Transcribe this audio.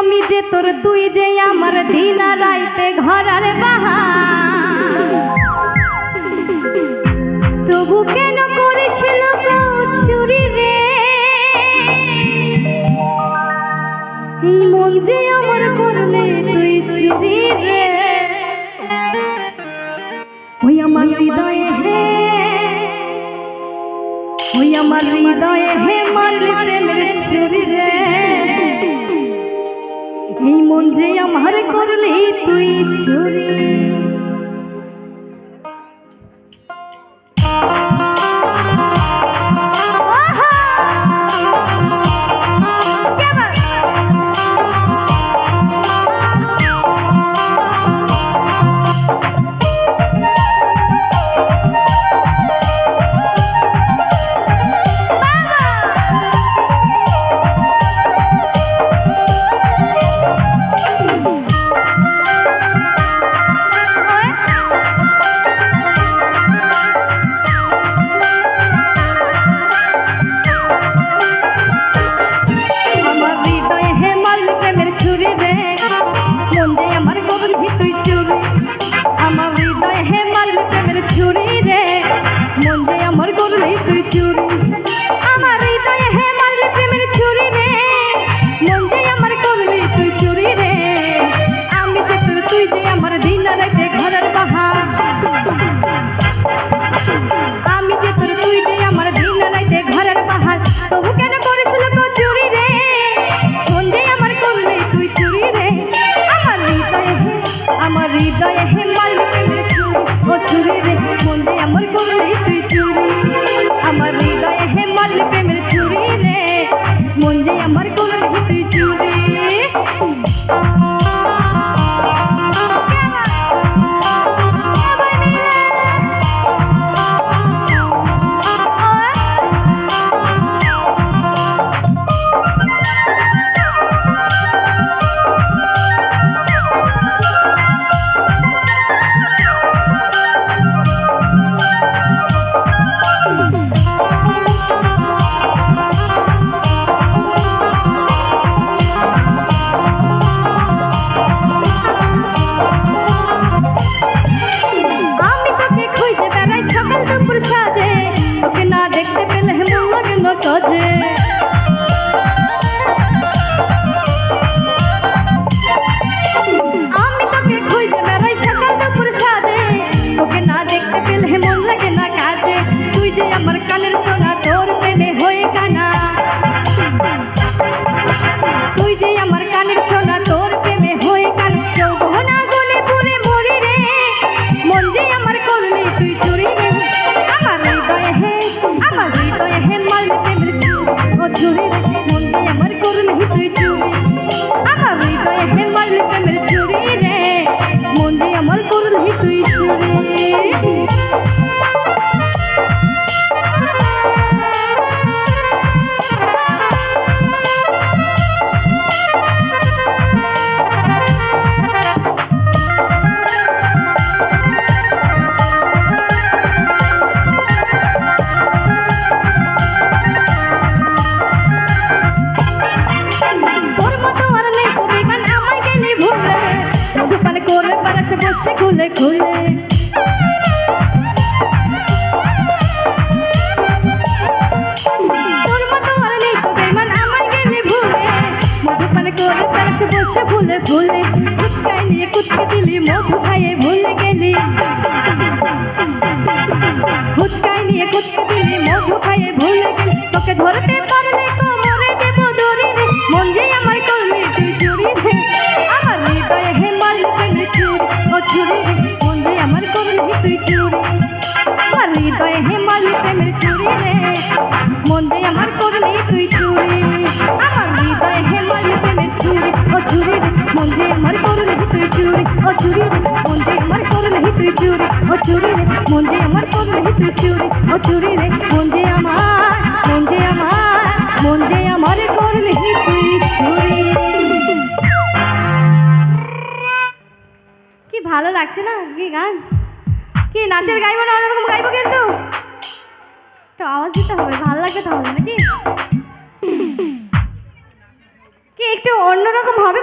আমি যে তোর তুই যে আমার দিন আর রাইতে ঘরার বাহার তবু কেন করেছিল চুরি রে এই মন যে আমার করলে তুই চুরি রে ওই আমার হৃদয়ে হে ওই আমার হৃদয়ে হে মারলি প্রেমের চুরি রে এই মন যে আমার করলি তুই চুরি খুলে খুলে তোর মতো আর নেই তো বেমান আমার গেলে ভুলে মধুপান করে তারকে বসে ভুলে ভুলে কুচকাই নিয়ে কুচকে দিলি মধু খাইয়ে ভুলে গেলি কুচকাই নিয়ে কুচকে দিলি মধু খাইয়ে ভুলে গেলি তোকে ধরতে পারলে তো মরে দেব দড়ি রে মন যে আমার করলি তুই চুরি রে আমার হৃদয়ে হে মারলি প্রেমের চুরি ও চুরি রে মন যে আমার করলি তুই চুরি আমার হৃদয়ে হে মারলি প্রেমের চুরি রে মন যে আমার করলি তুই চুরি আমার হৃদয়ে হে মারলি প্রেমের চুরি ও চুরি রে মন যে আমার করলি তুই চুরি ও চুরি রে মন যে আমার করলি তুই চুরি ও চুরি রে মন যে আমার করলি তুই চুরি ও চুরি রে মন যে আমার করলি তুই চুরি। কি ভালো লাগছে না কি গান, কি নাচের গাইবো না অন্যরকম গাইবো, কিন্তু একটু আওয়াজ দিতে হবে, ভালো লাগবে তাহলে নাকি।